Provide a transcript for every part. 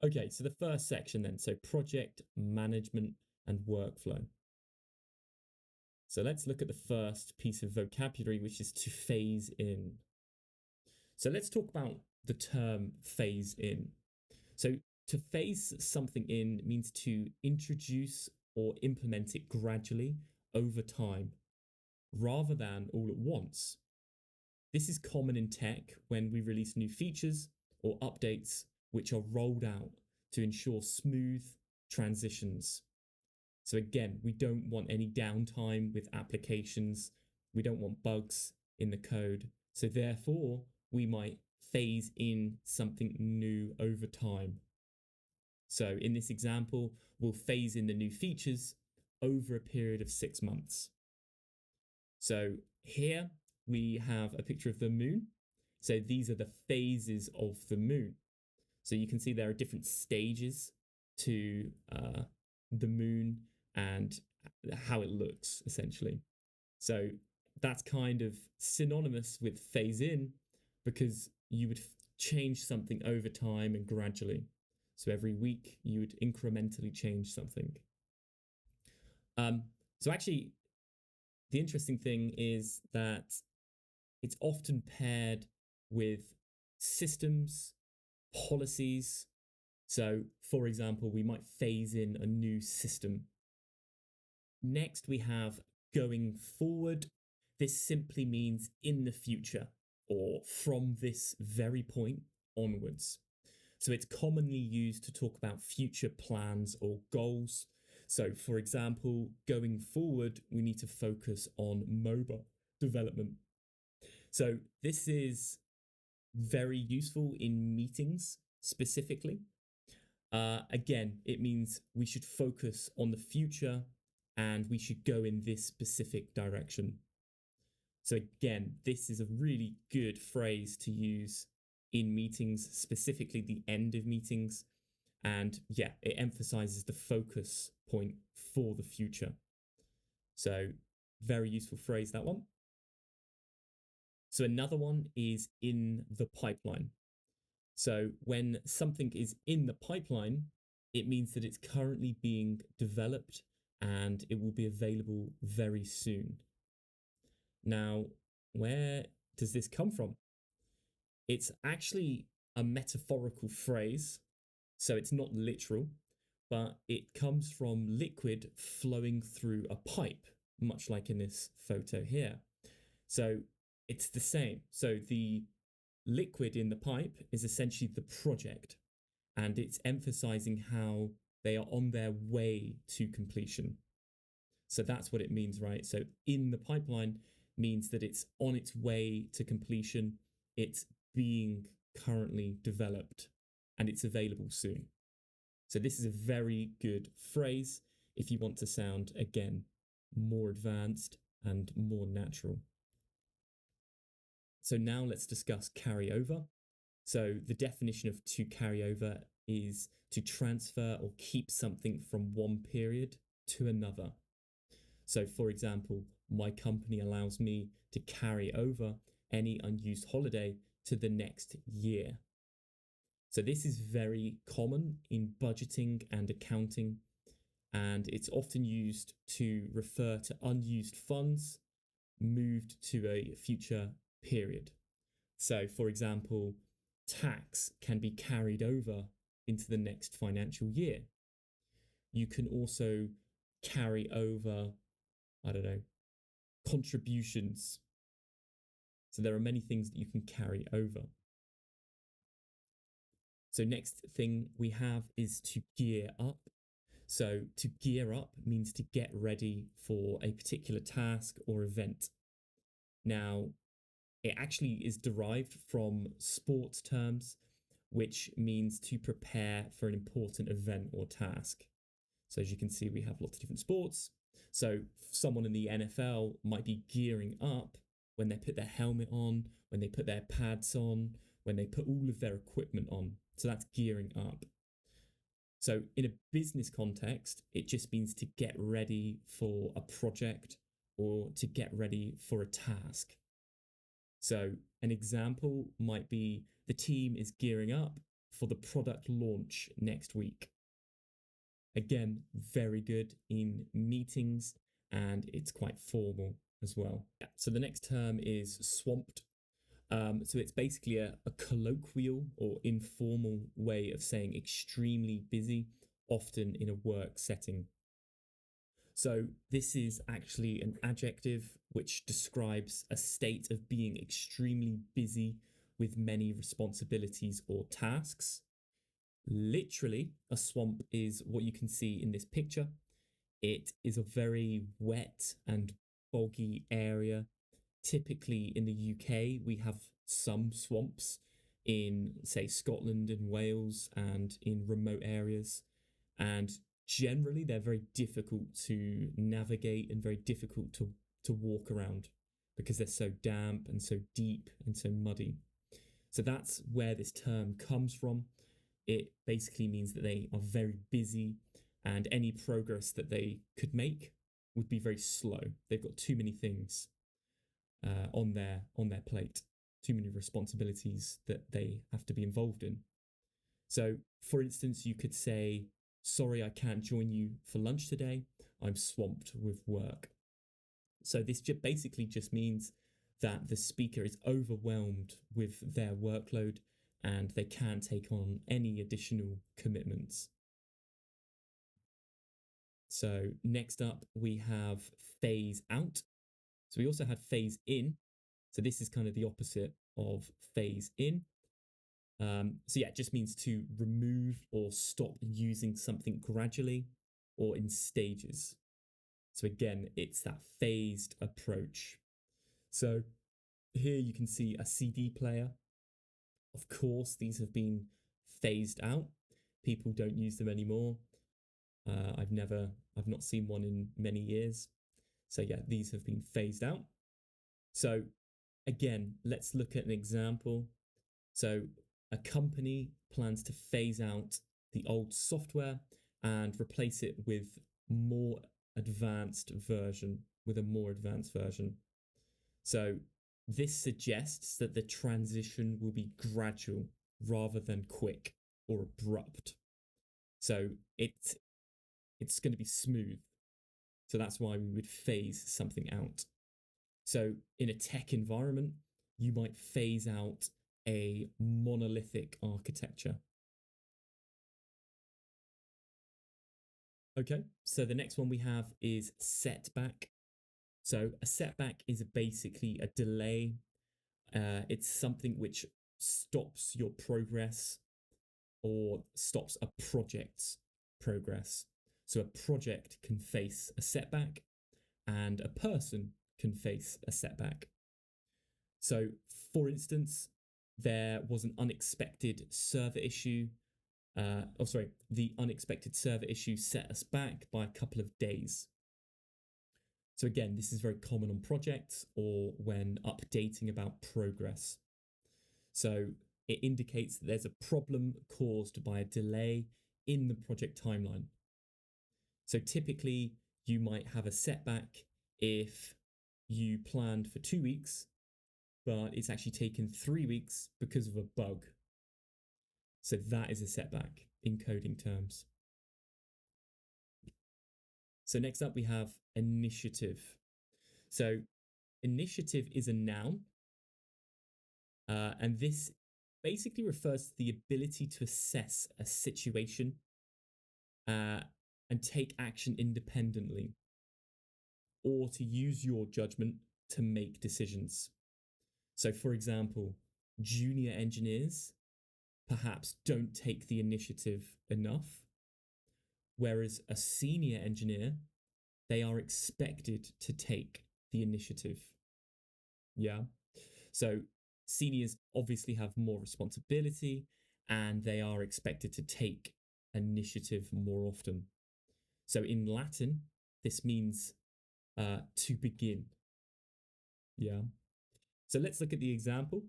Okay, so the first section then, so project management and workflow. So let's look at the first piece of vocabulary, which is to phase in. So let's talk about the term phase in. So to phase something in means to introduce or implement it gradually over time, rather than all at once. This is common in tech when we release new features or updates which are rolled out to ensure smooth transitions. So again, we don't want any downtime with applications. We don't want bugs in the code. So therefore, we might phase in something new over time. So in this example, we'll phase in the new features over a period of 6 months. So here we have a picture of the moon. So these are the phases of the moon. So you can see there are different stages to the moon and how it looks, essentially. So that's kind of synonymous with phase in, because you would change something over time and gradually. So every week you would incrementally change something. So actually, the interesting thing is that it's often paired with systems, policies. So, for example, we might phase in a new system. Next, we have going forward. This simply means in the future or from this very point onwards. So it's commonly used to talk about future plans or goals. So, for example, going forward, we need to focus on mobile development. So this is very useful in meetings specifically. Again, it means we should focus on the future and we should go in this specific direction. So again, this is a really good phrase to use in meetings, specifically the end of meetings. And yeah, it emphasizes the focus point for the future. So very useful phrase, that one. So another one is in the pipeline. So when something is in the pipeline, it means that it's currently being developed and it will be available very soon. Now, where does this come from? It's actually a metaphorical phrase, so it's not literal, but it comes from liquid flowing through a pipe, much like in this photo here. So it's the same. So the liquid in the pipe is essentially the project, and it's emphasizing how they are on their way to completion. So that's what it means, right? So in the pipeline means that it's on its way to completion, it's being currently developed, and it's available soon. So this is a very good phrase if you want to sound, again, more advanced and more natural. So now let's discuss carryover. So the definition of to carry over is to transfer or keep something from one period to another. So for example, my company allows me to carry over any unused holiday to the next year. So this is very common in budgeting and accounting, and it's often used to refer to unused funds moved to a future period. So, for example, tax can be carried over into the next financial year. You can also carry over, contributions. So there are many things that you can carry over. So next thing we have is to gear up. So to gear up means to get ready for a particular task or event. Now, it actually is derived from sports terms, which means to prepare for an important event or task. So as you can see, we have lots of different sports. So someone in the NFL might be gearing up when they put their helmet on, when they put their pads on, when they put all of their equipment on. So that's gearing up. So in a business context, it just means to get ready for a project or to get ready for a task. So an example might be the team is gearing up for the product launch next week. Again, very good in meetings, and it's quite formal as well. Yeah, so the next term is swamped. So it's basically a colloquial or informal way of saying extremely busy, often in a work setting. So this is actually an adjective which describes a state of being extremely busy with many responsibilities or tasks. Literally, a swamp is what you can see in this picture. It is a very wet and boggy area. Typically in the UK, we have some swamps in, say, Scotland and Wales and in remote areas. And generally, they're very difficult to navigate and very difficult to walk around because they're so damp and so deep and so muddy. So that's where this term comes from. It basically means that they are very busy and any progress that they could make would be very slow. They've got too many things on their plate, too many responsibilities that they have to be involved in. So, for instance, you could say, "Sorry, I can't join you for lunch today. I'm swamped with work." So this basically just means that the speaker is overwhelmed with their workload and they can't take on any additional commitments. So next up, we have phase out. So we also had phase in. So this is kind of the opposite of phase in. So yeah, it just means to remove or stop using something gradually or in stages. So again, it's that phased approach. So here you can see a CD player. Of course, these have been phased out. People don't use them anymore. I've not seen one in many years. So yeah, these have been phased out. So again, let's look at an example. So a company plans to phase out the old software and replace it with a more advanced version. So this suggests that the transition will be gradual rather than quick or abrupt. So it's going to be smooth. So that's why we would phase something out. So in a tech environment, you might phase out a monolithic architecture. Okay, so the next one we have is setback. So a setback is basically a delay. It's something which stops your progress or stops a project's progress. So a project can face a setback and a person can face a setback. So, for instance, there was an unexpected server issue. The unexpected server issue set us back by a couple of days. So again, this is very common on projects or when updating about progress. So it indicates that there's a problem caused by a delay in the project timeline. So typically you might have a setback if you planned for 2 weeks, but it's actually taken 3 weeks because of a bug. So that is a setback in coding terms. So next up we have initiative. So initiative is a noun, and this basically refers to the ability to assess a situation and take action independently, or to use your judgment to make decisions. So, for example, junior engineers perhaps don't take the initiative enough, whereas a senior engineer, they are expected to take the initiative. Yeah. So seniors obviously have more responsibility and they are expected to take initiative more often. So in Latin, this means to begin. Yeah. So let's look at the example.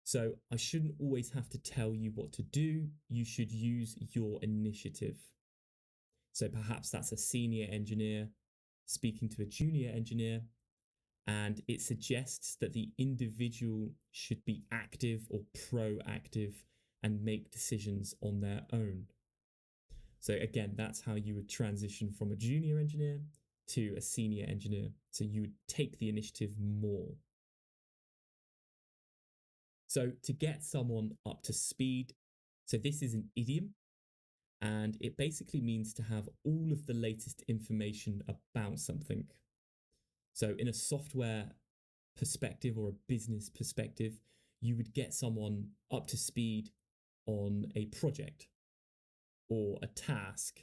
So I shouldn't always have to tell you what to do. You should use your initiative. So perhaps that's a senior engineer speaking to a junior engineer, and it suggests that the individual should be active or proactive and make decisions on their own. So again, that's how you would transition from a junior engineer to a senior engineer. So you would take the initiative more. So to get someone up to speed, so this is an idiom, and it basically means to have all of the latest information about something. So in a software perspective or a business perspective, you would get someone up to speed on a project or a task,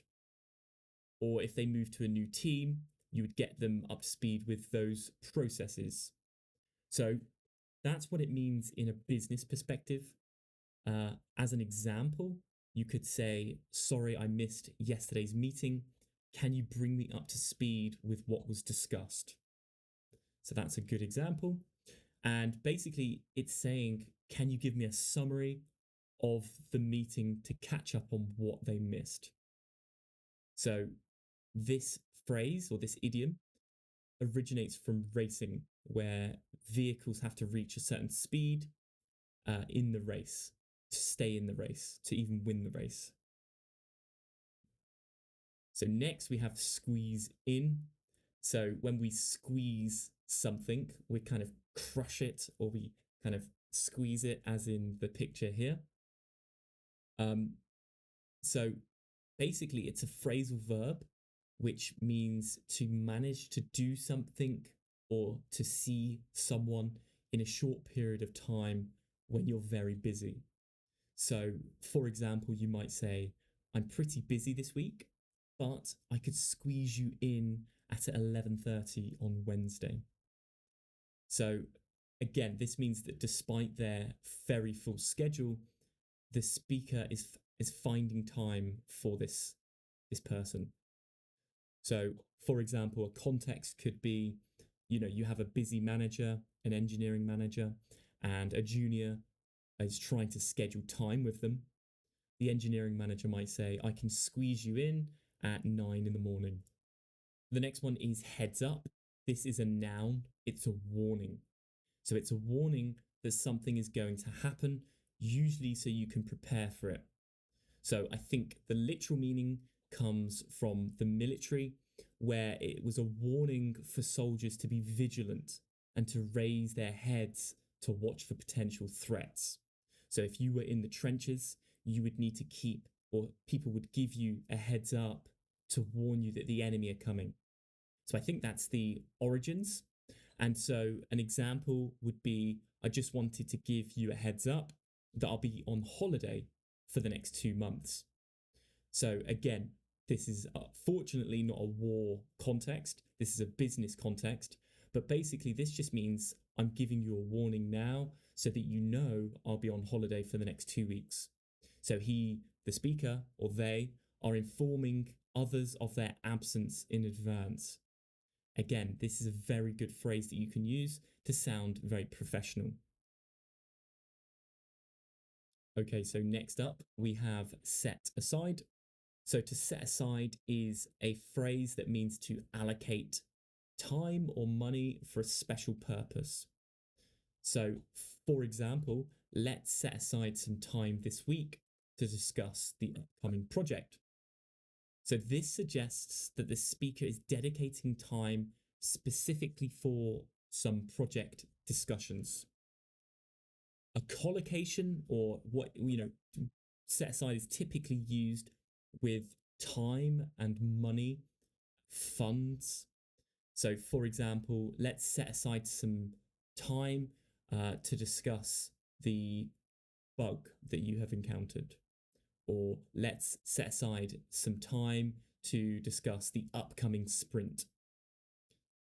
or if they move to a new team, you would get them up to speed with those processes. So that's what it means in a business perspective. As an example, you could say, sorry, I missed yesterday's meeting. Can you bring me up to speed with what was discussed? So that's a good example. And basically, it's saying, can you give me a summary of the meeting to catch up on what they missed? So this phrase or this idiom originates from racing, where vehicles have to reach a certain speed in the race to stay in the race, to even win the race. So next we have squeeze in. So when we squeeze something, we kind of crush it, or we kind of squeeze it, as in the picture here. So basically it's a phrasal verb, which means to manage to do something or to see someone in a short period of time when you're very busy. So, for example, you might say, I'm pretty busy this week, but I could squeeze you in at 11:30 on Wednesday. So, again, this means that despite their very full schedule, the speaker is finding time for this person. So, for example, a context could be, you have a busy manager, an engineering manager, and a junior is trying to schedule time with them. The engineering manager might say, I can squeeze you in at 9 in the morning. The next one is heads up. This is a noun. It's a warning. So it's a warning that something is going to happen, usually so you can prepare for it. So I think the literal meaning comes from the military, where it was a warning for soldiers to be vigilant and to raise their heads to watch for potential threats. So if you were in the trenches, you would need to keep, or people would give you a heads up to warn you that the enemy are coming. So I think that's the origins. And so an example would be, I just wanted to give you a heads up that I'll be on holiday for the next 2 months. So again, this is fortunately not a war context. This is a business context. But basically, this just means I'm giving you a warning now so that you know I'll be on holiday for the next 2 weeks. So he, the speaker, or they are informing others of their absence in advance. Again, this is a very good phrase that you can use to sound very professional. Okay, so next up we have set aside. So to set aside is a phrase that means to allocate time or money for a special purpose. So, for example, let's set aside some time this week to discuss the upcoming project. So this suggests that the speaker is dedicating time specifically for some project discussions. A collocation, or what set aside, is typically used with time and money, funds. So, for example, let's set aside some time to discuss the bug that you have encountered, or let's set aside some time to discuss the upcoming sprint.